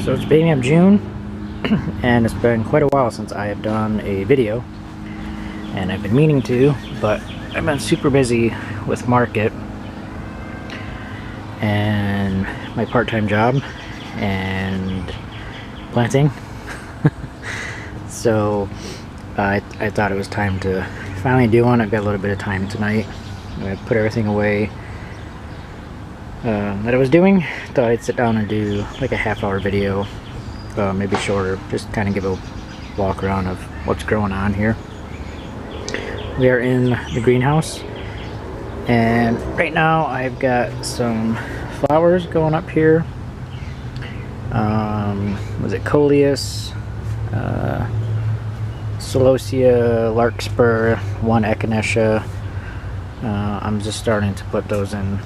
So it's beginning of June, and it's been quite a while since I have done a video, and I've been meaning to, but I've been super busy with market and my part-time job and planting. So I thought it was time to finally do one. I've got a little bit of time tonight. I put everything away that I was doing. Thought I'd sit down and do like a half-hour video, maybe shorter, just kind of give a walk around of what's growing on here. We are in the greenhouse, and right now I've got some flowers going up here. Was it Coleus, Celosia, Larkspur, one Echinacea. I'm just starting to put those in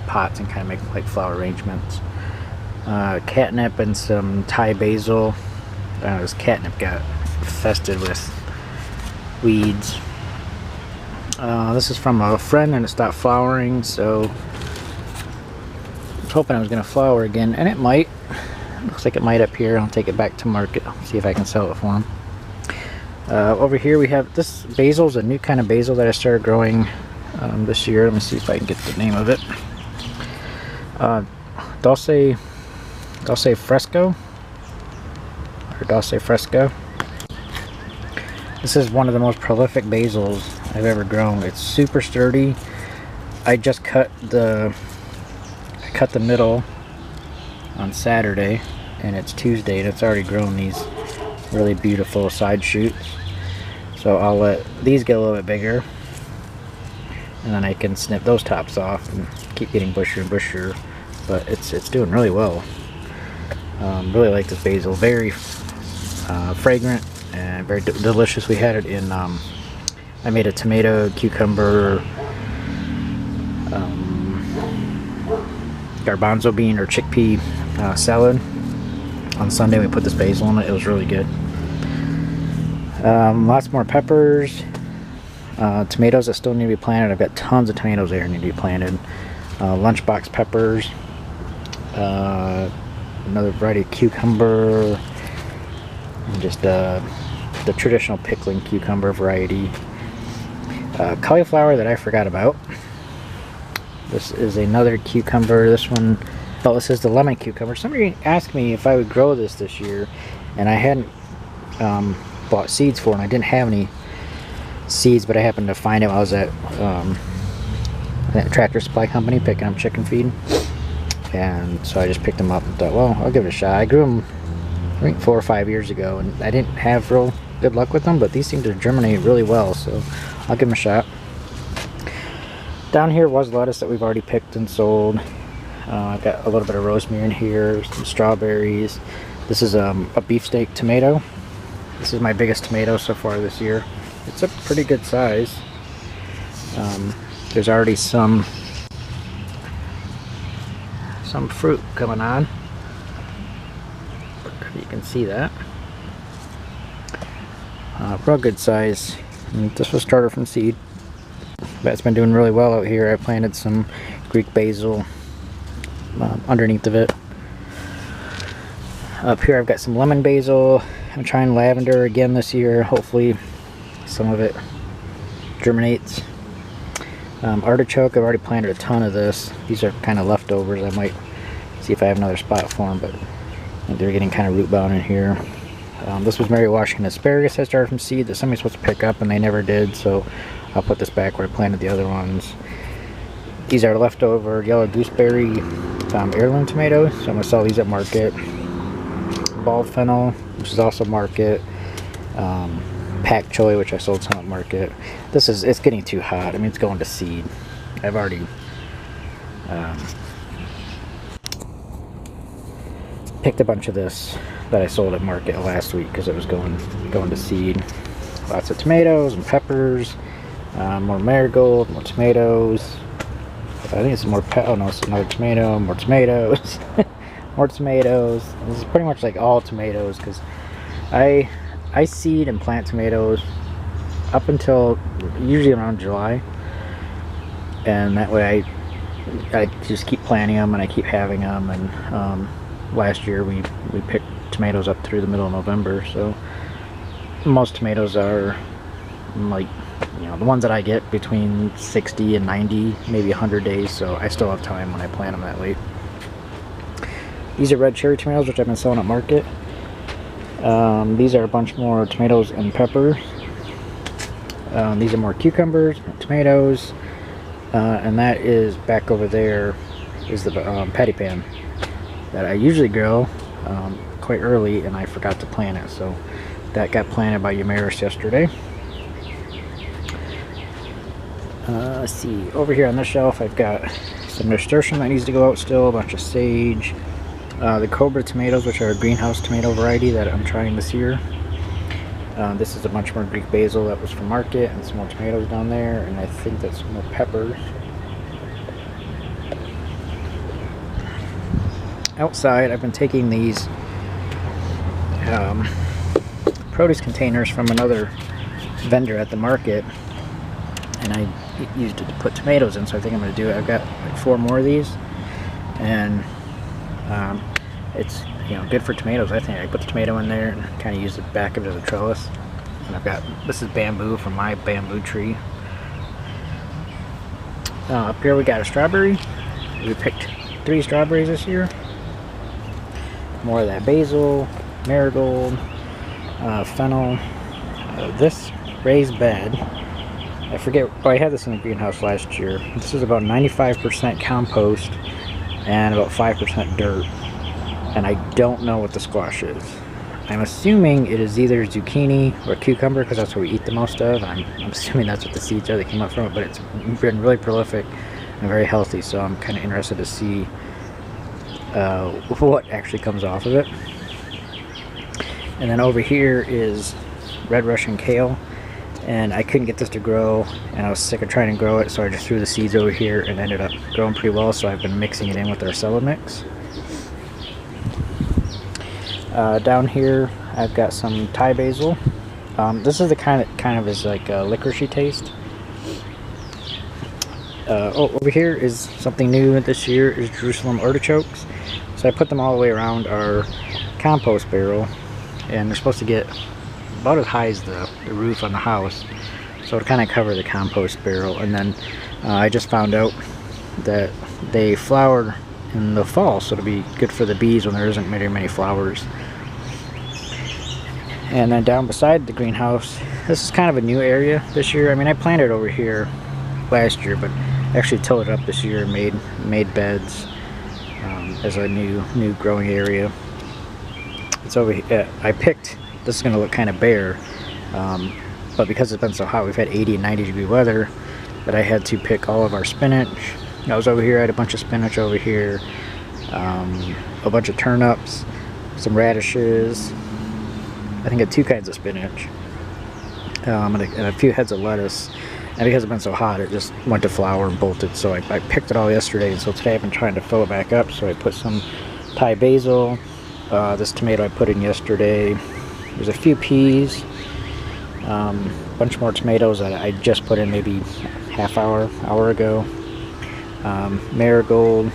pots and kind of make like flower arrangements. Catnip and some Thai basil. This catnip got infested with weeds. This is from a friend and it stopped flowering, so I was hoping I was going to flower again, and it might. Looks like it might up here. I'll take it back to market, see if I can sell it for them. Over here we have this basil, is a new kind of basil that I started growing this year. Let me see if I can get the name of it. Dulce Fresco, or Dulce Fresco. This is one of the most prolific basils I've ever grown. It's super sturdy. I just cut the middle on Saturday, and it's Tuesday, and it's already grown these really beautiful side shoots. So I'll let these get a little bit bigger, and then I can snip those tops off and keep getting bushier and bushier. But it's doing really well. Really like this basil. Very fragrant and very delicious. We had it in I made a tomato, cucumber, garbanzo bean or chickpea salad on Sunday. We put this basil in it. It was really good. Lots more peppers, tomatoes that still need to be planted. I've got tons of tomatoes there that need to be planted. Lunchbox peppers, another variety of cucumber, and just the traditional pickling cucumber variety. Cauliflower that I forgot about. This is another cucumber. This one, oh, this is the lemon cucumber. Somebody asked me if I would grow this year, and I hadn't bought seeds for it, and I didn't have any seeds, but I happened to find it while I was at Tractor Supply Company picking up chicken feed, and so I just picked them up and thought, well, I'll give it a shot. I grew them I think 4 or 5 years ago, and I didn't have real good luck with them, but these seem to germinate really well, so I'll give them a shot. Down here was lettuce that we've already picked and sold. I've got a little bit of rosemary in here, some strawberries. This is a beefsteak tomato. This is my biggest tomato so far this year. It's a pretty good size. There's already some fruit coming on. You can see that. Real good size. And this was started from seed, but it's been doing really well out here. I planted some Greek basil underneath of it. Up here I've got some lemon basil. I'm trying lavender again this year. Hopefully some of it germinates. Artichoke, I've already planted a ton of this. These are kind of leftovers. I might see if I have another spot for them, but I think they're getting kind of root bound in here. This was Mary Washington asparagus I started from seed that somebody's supposed to pick up, and they never did, so I'll put this back where I planted the other ones. These are leftover yellow gooseberry heirloom tomatoes, so I'm going to sell these at market. Ball fennel, which is also market. Pak choi, which I sold some at market. It's getting too hot. I mean, it's going to seed. I've already picked a bunch of this that I sold at market last week because it was going to seed. Lots of tomatoes and peppers. More marigold, more tomatoes. I think it's more oh no, it's another tomato, more tomatoes. More tomatoes. This is pretty much like all tomatoes because I seed and plant tomatoes up until usually around July, and that way I just keep planting them and I keep having them, and last year we picked tomatoes up through the middle of November, so most tomatoes are like, you know, the ones that I get between 60 and 90, maybe 100 days, so I still have time when I plant them that late. These are red cherry tomatoes, which I've been selling at market. These are a bunch more tomatoes and peppers. These are more cucumbers, tomatoes, and that is back over there is the patty pan that I usually grow quite early, and I forgot to plant it, so that got planted by Yamaris yesterday. Let's see, over here on this shelf I've got some nasturtium that needs to go out still, a bunch of sage, the Cobra tomatoes, which are a greenhouse tomato variety that I'm trying this year. This is a bunch more Greek basil that was from market, and some more tomatoes down there, and I think that's more peppers. Outside I've been taking these produce containers from another vendor at the market, and I used it to put tomatoes in, so I think I'm going to do it. I've got like 4 more of these, and it's, you know, good for tomatoes. I think I put the tomato in there and kind of use the back of it as a trellis. And I've got, this is bamboo from my bamboo tree. Up here we got a strawberry. We picked 3 strawberries this year. More of that basil, marigold, fennel. This raised bed, I forget, oh, I had this in the greenhouse last year. This is about 95% compost and about 5% dirt. And I don't know what the squash is. I'm assuming it is either zucchini or cucumber, because that's what we eat the most of. I'm assuming that's what the seeds are that came up from it, but it's been really prolific and very healthy, so I'm kind of interested to see what actually comes off of it. And then over here is red Russian kale, and I couldn't get this to grow, and I was sick of trying to grow it, so I just threw the seeds over here and ended up growing pretty well, so I've been mixing it in with our cellar mix. Down here I've got some Thai basil. This is the kind of is like a licoricey taste. Oh, over here is something new this year, is Jerusalem artichokes. So I put them all the way around our compost barrel, and they're supposed to get about as high as the roof on the house, so to kind of cover the compost barrel. And then I just found out that they flower in the fall, so it'll be good for the bees when there isn't very many flowers. And then down beside the greenhouse, this is kind of a new area this year. I mean, I planted over here last year, but actually tilled it up this year and made beds as a new growing area. It's over here. I picked, this is going to look kind of bare, but because it's been so hot, we've had 80 and 90 degree weather, that I had to pick all of our spinach. I was over here, I had a bunch of spinach over here, a bunch of turnips, some radishes, I think I had 2 kinds of spinach, and a few heads of lettuce. And because it's been so hot, it just went to flower and bolted, so I picked it all yesterday, and so today I've been trying to fill it back up. So I put some Thai basil, this tomato I put in yesterday, there's a few peas, a bunch more tomatoes that I just put in maybe hour ago, marigold,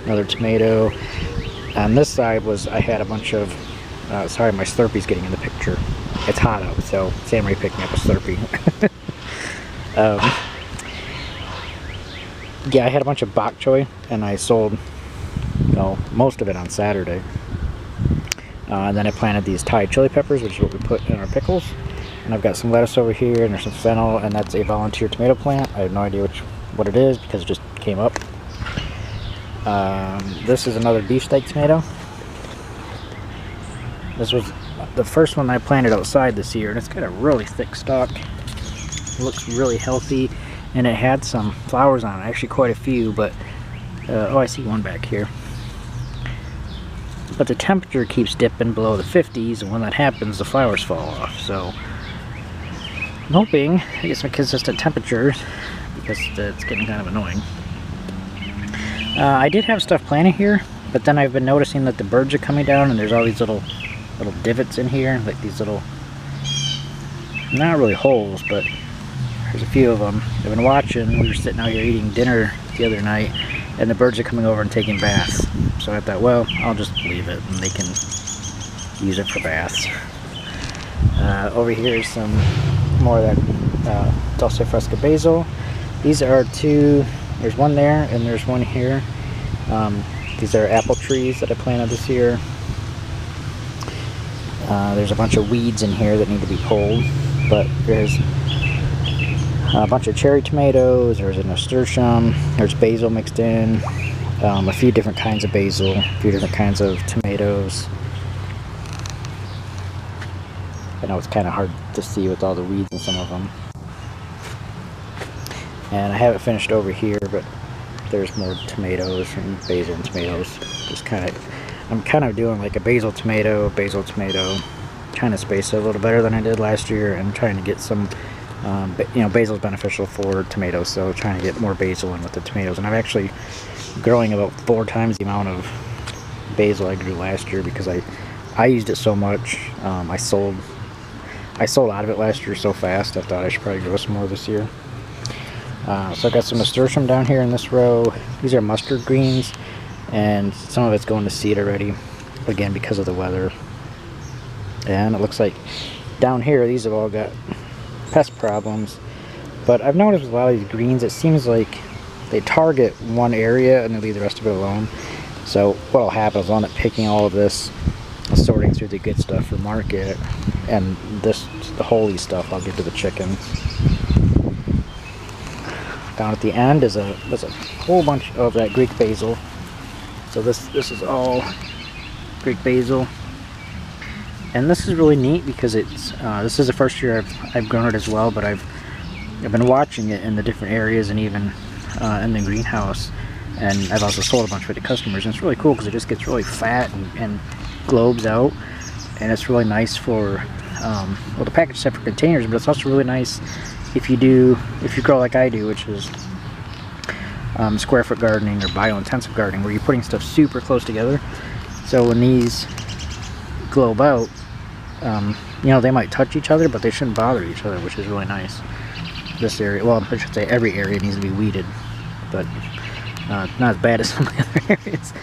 another tomato. On this side I had a bunch of, sorry, my Slurpee's getting in the picture. It's hot out, so Sam already picking up a Slurpee. Yeah, I had a bunch of bok choy, and I sold, most of it on Saturday. And then I planted these Thai chili peppers, which is what we put in our pickles. And I've got some lettuce over here, and there's some fennel, and that's a volunteer tomato plant. I have no idea what it is because it just came up. This is another beefsteak tomato. This was the first one I planted outside this year, and it's got a really thick stalk. It looks really healthy, and it had some flowers on it, actually quite a few, but oh, I see one back here. But the temperature keeps dipping below the 50s, and when that happens, the flowers fall off. So I'm hoping I get some consistent temperatures, because it's getting kind of annoying. I did have stuff planted here, but then I've been noticing that the birds are coming down, and there's all these little divots in here, like these little, not really holes, but there's a few of them. I've been watching. We were sitting out here eating dinner the other night, and the birds are coming over and taking baths. So I thought, well, I'll just leave it and they can use it for baths. Over here is some more of that Dulce Fresca basil. These are two, there's one there and there's one here. These are apple trees that I planted this year. There's a bunch of weeds in here that need to be pulled, but there's a bunch of cherry tomatoes, there's a nasturtium, there's basil mixed in, a few different kinds of basil, a few different kinds of tomatoes. I know it's kind of hard to see with all the weeds in some of them. And I haven't finished over here, but there's more tomatoes and basil and tomatoes. Just kind of, I'm kind of doing like a basil tomato, trying to space it a little better than I did last year, and trying to get some, you know, basil is beneficial for tomatoes, so trying to get more basil in with the tomatoes. And I'm actually growing about 4 times the amount of basil I grew last year because I used it so much. I sold out of it last year so fast. I thought I should probably grow some more this year. So I got some nasturtium down here in this row. These are mustard greens, and some of it's going to seed already, again because of the weather. And it looks like down here these have all got pest problems, but I've noticed with a lot of these greens it seems like they target one area and they leave the rest of it alone. So what will happen is I'll end up picking all of this, sorting through the good stuff for market, and this, the holy stuff, I'll give to the chickens. Down at the end is there's a whole bunch of that Greek basil. So this is all Greek basil, and this is really neat because it's this is the first year I've grown it as well, but I've been watching it in the different areas and even in the greenhouse, and I've also sold a bunch of it to customers, and it's really cool because it just gets really fat and globes out, and it's really nice for well, the package set for containers, but it's also really nice if you grow like I do, which is square foot gardening or bio-intensive gardening, where you're putting stuff super close together. So when these globe out, you know, they might touch each other, but they shouldn't bother each other, which is really nice. This area, well, I should say every area needs to be weeded, but not as bad as some of the other areas.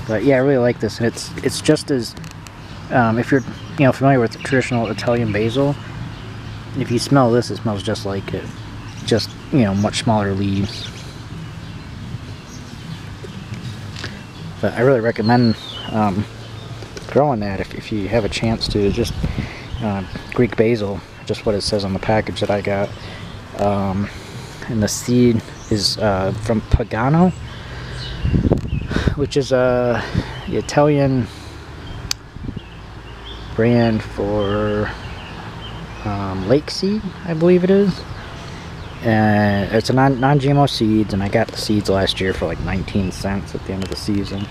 But yeah, I really like this, and it's just as if you're, you know, familiar with the traditional Italian basil, if you smell this, it smells just like it, just, you know, much smaller leaves. But I really recommend growing that if you have a chance to. Just Greek basil, just what it says on the package that I got. And the seed is from Pagano, which is the Italian brand for lake seed, I believe it is. And it's a non-GMO seeds, and I got the seeds last year for like 19 cents at the end of the season.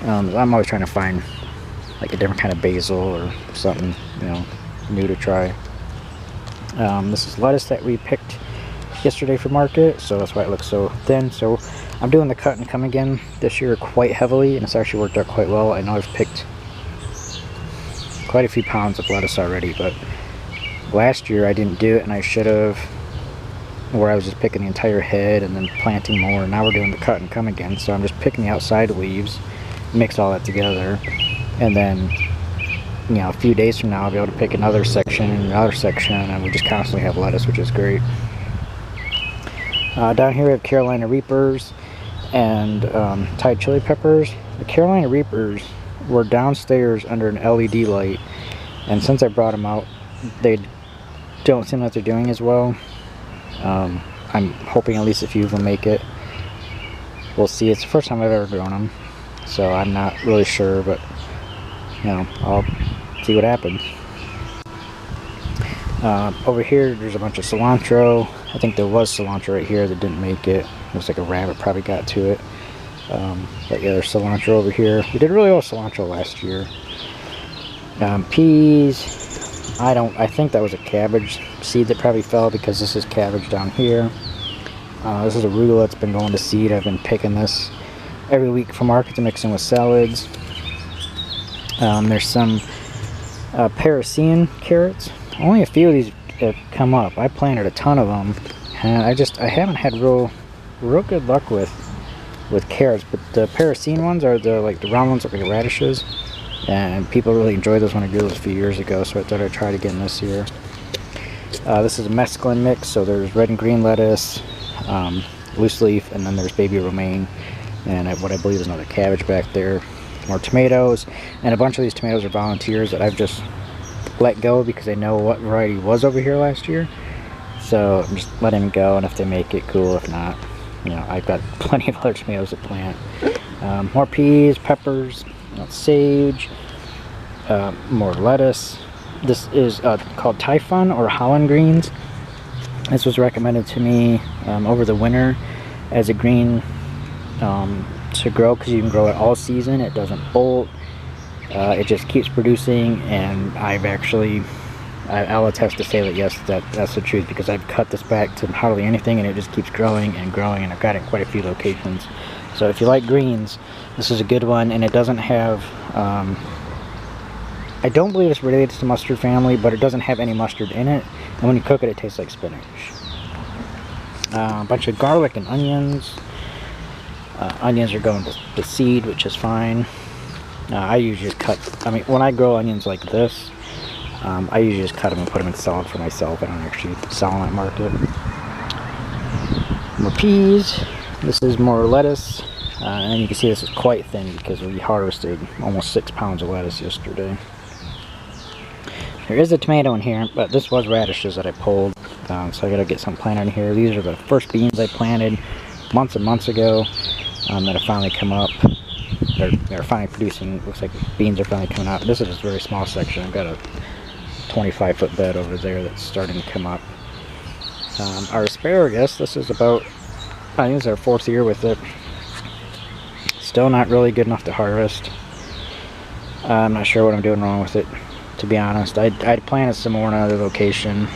I'm always trying to find like a different kind of basil or something, you know, new to try. This is lettuce that we picked yesterday for market, so that's why it looks so thin. So I'm doing the cut and come again this year quite heavily, and it's actually worked out quite well. I know I've picked quite a few pounds of lettuce already, but last year I didn't do it, and I should have, where I was just picking the entire head and then planting more. Now we're doing the cut and come again, so I'm just picking the outside leaves, mix all that together, and then, you know, a few days from now I'll be able to pick another section and another section, and we just constantly have lettuce, which is great. Down here we have Carolina Reapers and Thai chili peppers. The Carolina Reapers were downstairs under an LED light, and since I brought them out, they don't seem like they're doing as well. I'm hoping at least a few of them make it. We'll see. It's the first time I've ever grown them, so I'm not really sure, but you know, I'll see what happens. Over here there's a bunch of cilantro. I think there was cilantro right here that didn't make it. Looks like a rabbit probably got to it. But yeah, there's cilantro over here. We did really well with cilantro last year. Peas, I think that was a cabbage seed that probably fell, because this is cabbage down here. This is arugula that's been going to seed. I've been picking this every week for market to mix in with salads. There's some Parisian carrots. Only a few of these have come up. I planted a ton of them, and I haven't had real good luck with with carrots, but the Paracine ones are the round ones, like the radishes, and people really enjoyed those when I grew those a few years ago, so I thought I'd try it again this year. This is a mesclun mix, so there's red and green lettuce, loose leaf, and then there's baby romaine, and what I believe is another cabbage back there. More tomatoes, and a bunch of these tomatoes are volunteers that I've just let go because I know what variety was over here last year. So I'm just letting them go, and if they make it, cool. If not, you know, I've got plenty of other tomatoes to plant. More peas, peppers, sage, more lettuce. This is called Typhon or Holland greens. This was recommended to me over the winter as a green to grow, because you can grow it all season. It doesn't bolt. It just keeps producing, and I'll attest to say that yes, that's the truth, because I've cut this back to hardly anything, and it just keeps growing and growing, and I've got it in quite a few locations. So if you like greens, this is a good one, and it doesn't have, I don't believe it's related to the mustard family, but it doesn't have any mustard in it, and when you cook it, it tastes like spinach. A bunch of garlic and onions. Onions are going to seed, which is fine. I usually just cut, when I grow onions like this, I usually just cut them and put them in salad for myself. I don't actually sell them at market. More peas. This is more lettuce. And you can see this is quite thin because we harvested almost 6 pounds of lettuce yesterday. There is a tomato in here, but this was radishes that I pulled. So I gotta get some planted in here. These are the first beans I planted months and months ago that have finally come up. They're finally producing. Looks like beans are finally coming out. This is just a very small section. I've got a 25-foot bed over there that's starting to come up. Our asparagus, this is about, I think this is our 4th year with it. Still not really good enough to harvest. I'm not sure what I'm doing wrong with it, to be honest. I'd planted some more in another location.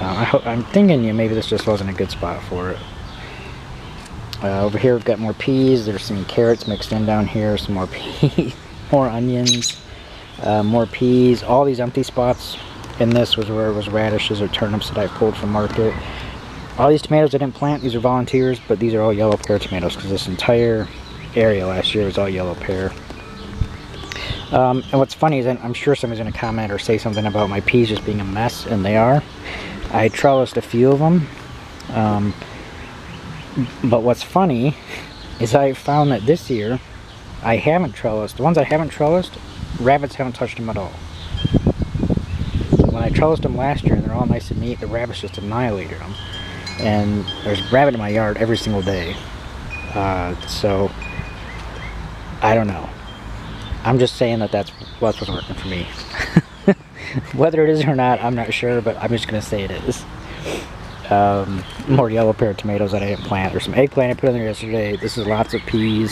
I'm thinking maybe this just wasn't a good spot for it. Over here we've got more peas. There's some carrots mixed in down here. Some more peas, more onions, more peas. All these empty spots in this was where it was radishes or turnips that I pulled from market. All these tomatoes I didn't plant. These are volunteers, but these are all yellow pear tomatoes because this entire area last year was all yellow pear. And what's funny is I'm sure somebody's going to comment or say something about my peas just being a mess, and they are. I trellised a few of them. But what's funny is I found that this year I haven't trellised. The ones I haven't trellised, rabbits haven't touched them at all. When I trellised them last year and they're all nice and neat, the rabbits just annihilated them. And there's a rabbit in my yard every single day. So I don't know. I'm just saying that's what's working for me. Whether it is or not, I'm not sure, but I'm just going to say it is. More yellow pear tomatoes that I didn't plant. There's some eggplant I put in there yesterday. This is lots of peas,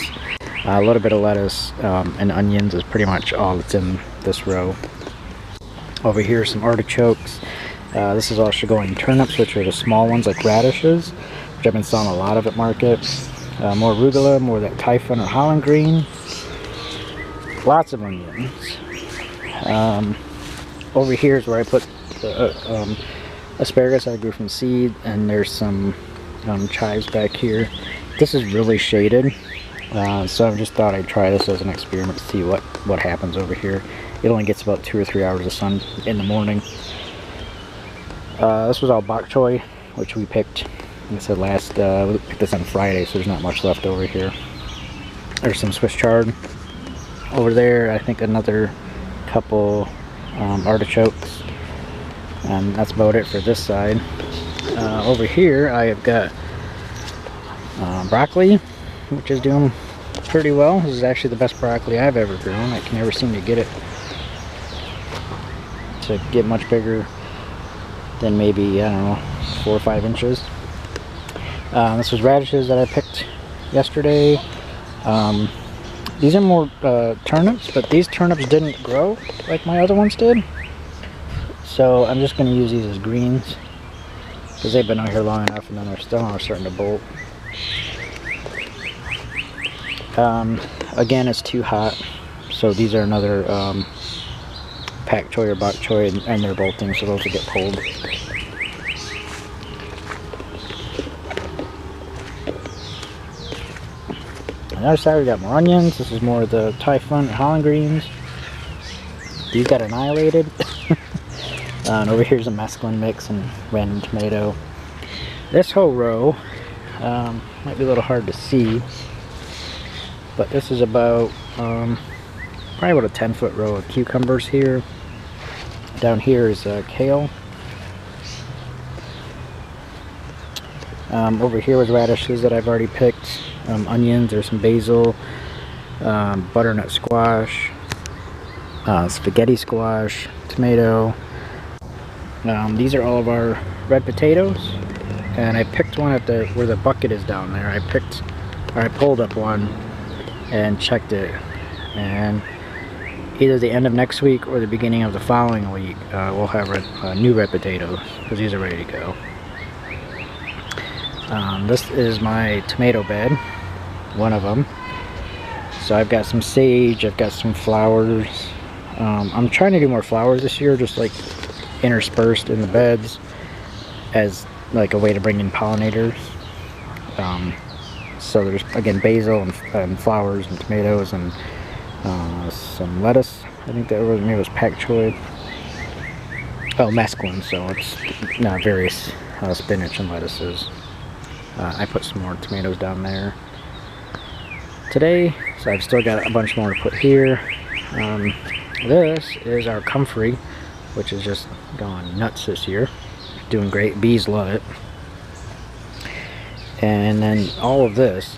a little bit of lettuce, and onions is pretty much all that's in this row. Over here, some artichokes. This is all Sheboygan turnips, which are the small ones like radishes, which I've been selling a lot of at market. More arugula, more of that Typhon or Holland green. Lots of onions. Over here is where I put the asparagus I grew from seed, and there's some chives back here. This is really shaded, so I just thought I'd try this as an experiment to see what happens over here. It only gets about 2 or 3 hours of sun in the morning. This was all bok choy, which we picked, like I said we picked this on Friday, so there's not much left over here. There's some Swiss chard over there. I think another couple artichokes. And that's about it for this side. Over here I have got broccoli, which is doing pretty well. This is actually the best broccoli I've ever grown. I can never seem to get it to get much bigger than maybe, I don't know, 4 or 5 inches. This was radishes that I picked yesterday. These are more turnips, but these turnips didn't grow like my other ones did. So I'm just going to use these as greens because they've been out here long enough, and then they're still starting to bolt. Again, it's too hot, so these are another pak choy or bok choy, and they're bolting, so those will get pulled. On the other side we got more onions. This is more of the Thai fun Holland greens. These got annihilated. And over here's a mesclun mix and random tomato. This whole row might be a little hard to see, but this is about probably about a 10-foot row of cucumbers here. Down here is kale. Over here was radishes that I've already picked. Onions, there's some basil, butternut squash, spaghetti squash, tomato. These are all of our red potatoes, and I picked one at where the bucket is down there. I pulled up one and checked it, and either the end of next week or the beginning of the following week we'll have new red potatoes, because these are ready to go. This is my tomato bed, one of them. So I've got some sage, I've got some flowers. I'm trying to do more flowers this year, just like interspersed in the beds as like a way to bring in pollinators. So there's again basil and flowers and tomatoes and some lettuce. I think that maybe it was pak choi. Oh, mesclun, so it's various spinach and lettuces. I put some more tomatoes down there today, so I've still got a bunch more to put here. This is our comfrey, which is just going nuts this year. Doing great. Bees love it. And then all of this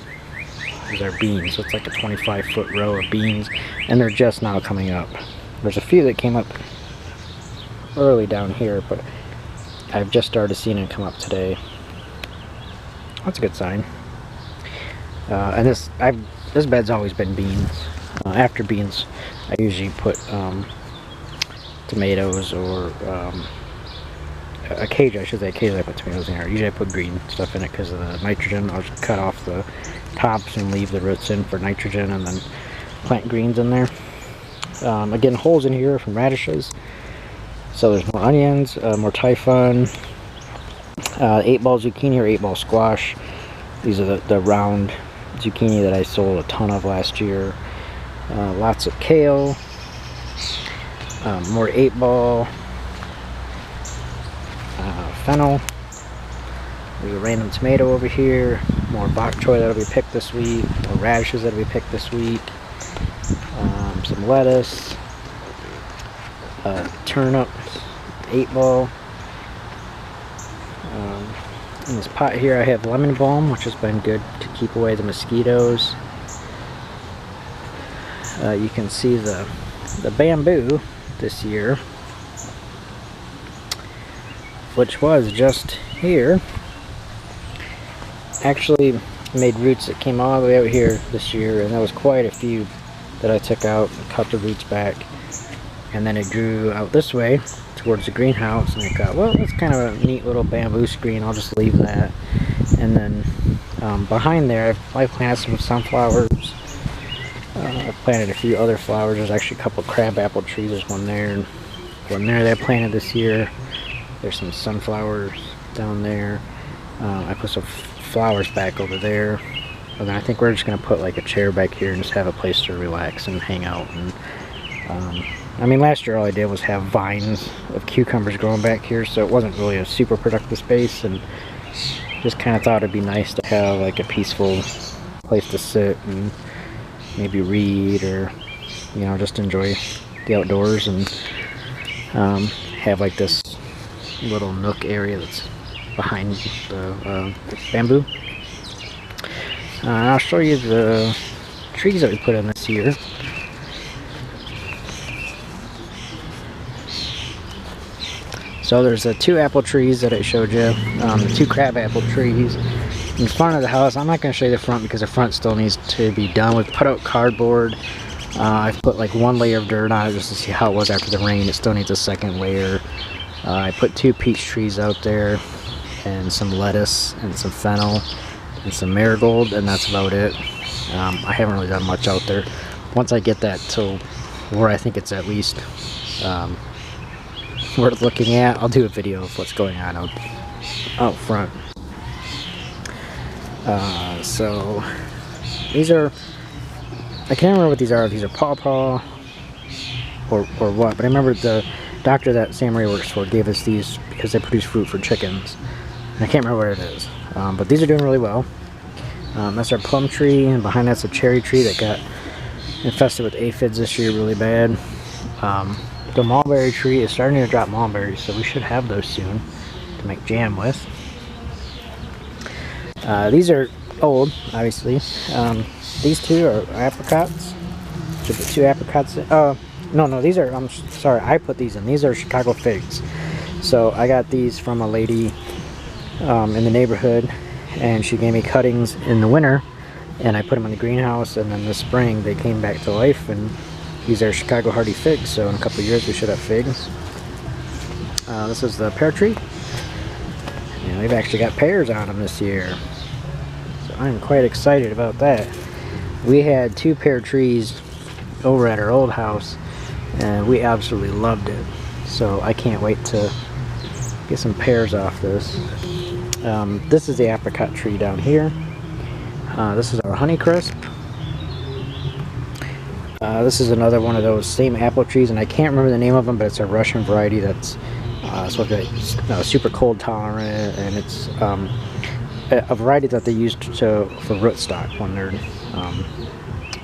is our beans. So it's like a 25-foot row of beans, and they're just now coming up. There's a few that came up early down here, but I've just started seeing them come up today. That's a good sign. And this bed's always been beans. After beans, I usually put tomatoes or occasionally I put tomatoes in here. Usually I put green stuff in it because of the nitrogen. I'll just cut off the tops and leave the roots in for nitrogen, and then plant greens in there. Again, holes in here from radishes. So there's more onions, more Thai fun. 8-ball zucchini or 8-ball squash. These are the round zucchini that I sold a ton of last year. Lots of kale. More 8-ball. Fennel. There's a random tomato over here. More bok choy that'll be picked this week. More radishes that'll be picked this week. Some lettuce. Turnips. 8-ball. In this pot here I have lemon balm, which has been good to keep away the mosquitoes. You can see the bamboo this year, which was just here, actually made roots that came all the way out here this year, and there was quite a few that I took out and cut the roots back, and then it grew out this way towards the greenhouse, and I thought, well, that's kind of a neat little bamboo screen, I'll just leave that. And then behind there I planted some sunflowers. I've planted a few other flowers. There's actually a couple of crabapple trees. There's one there and one there that I planted this year. There's some sunflowers down there. I put some flowers back over there, and then I think we're just gonna put like a chair back here and just have a place to relax and hang out. And I mean, last year all I did was have vines of cucumbers growing back here, so it wasn't really a super productive space, and just kind of thought it'd be nice to have like a peaceful place to sit and maybe read, or just enjoy the outdoors, and have like this little nook area that's behind the bamboo. I'll show you the trees that we put in this year. So there's the 2 apple trees that I showed you, the 2 crab apple trees. In front of the house, I'm not going to show you the front because the front still needs to be done. We've put out cardboard. I've put like 1 layer of dirt on it just to see how it was after the rain. It still needs a 2nd layer. I put 2 peach trees out there, and some lettuce, and some fennel, and some marigold, and that's about it. I haven't really done much out there. Once I get that to where I think it's at least worth looking at, I'll do a video of what's going on out front. So These are, I can't remember what these are. These are pawpaw or what, but I remember the doctor that Sam Ray works for gave us these because they produce fruit for chickens. And I can't remember what it is, but these are doing really well. That's our plum tree, and behind that's a cherry tree that got infested with aphids this year really bad. The mulberry tree is starting to drop mulberries, so we should have those soon to make jam with. These are old, obviously. These two are apricots. Should put 2 apricots in. No, these are, I'm sorry, I put these in. These are Chicago figs. So I got these from a lady in the neighborhood, and she gave me cuttings in the winter, and I put them in the greenhouse, and then this spring they came back to life, and these are Chicago hardy figs, so in a couple of years we should have figs. This is the pear tree, and we've actually got pears on them this year, so I'm quite excited about that. We had 2 pear trees over at our old house, and we absolutely loved it, so I can't wait to get some pears off this. This is the apricot tree down here. This is our Honeycrisp. This is another one of those same apple trees, and I can't remember the name of them, but it's a Russian variety that's supposed to be super cold tolerant, and it's a variety that they use for rootstock when they're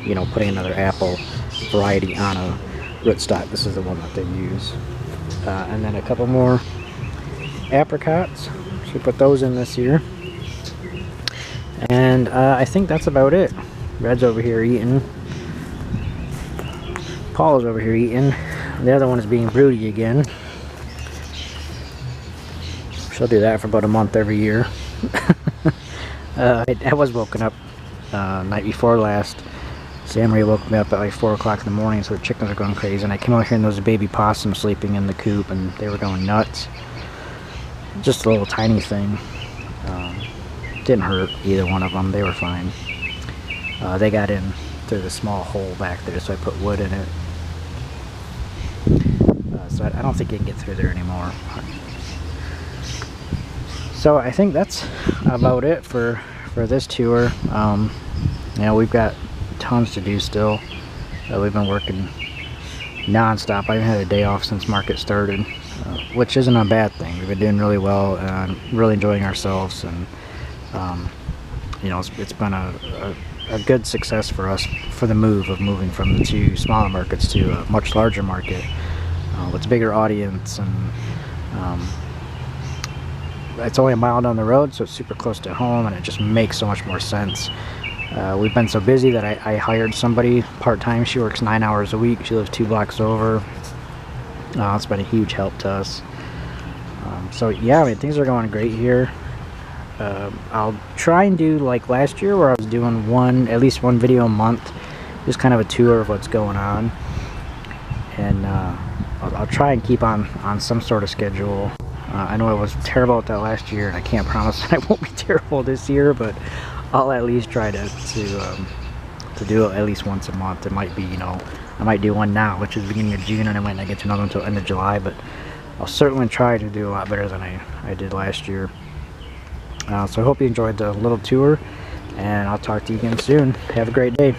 you know, putting another apple variety on a rootstock. This is the one that they use. And then a couple more apricots. So we put those in this year. And I think that's about it. Red's over here eating. Paul is over here eating. The other one is being broody again. She'll do that for about a month every year. I was woken up night before last. Sam Ray woke me up at like 4 o'clock in the morning, so the chickens are going crazy, and I came out here and there was a baby possum sleeping in the coop, and they were going nuts. Just a little tiny thing. Didn't hurt either one of them. They were fine. They got in through the small hole back there, so I put wood in it. So I don't think you can get through there anymore. So I think that's about it for this tour. You know, we've got tons to do still. We've been working non-stop. I haven't had a day off since market started, which isn't a bad thing. We've been doing really well and really enjoying ourselves, and you know, it's been a good success for us for the moving from the 2 smaller markets to a much larger market with a bigger audience, and it's only a mile down the road, so it's super close to home, and it just makes so much more sense. We've been so busy that I hired somebody part-time. She works 9 hours a week. She lives 2 blocks over. It's been a huge help to us. So yeah, I mean, things are going great here. I'll try and do like last year, where I was doing at least one video a month, just kind of a tour of what's going on. And I'll try and keep on some sort of schedule. I know I was terrible at that last year, and I can't promise that I won't be terrible this year, but I'll at least try to do it at least once a month. It might be, you know, I might do one now, which is beginning of June, and I might not get to another until end of July, but I'll certainly try to do a lot better than I did last year. So I hope you enjoyed the little tour, and I'll talk to you again soon. Have a great day.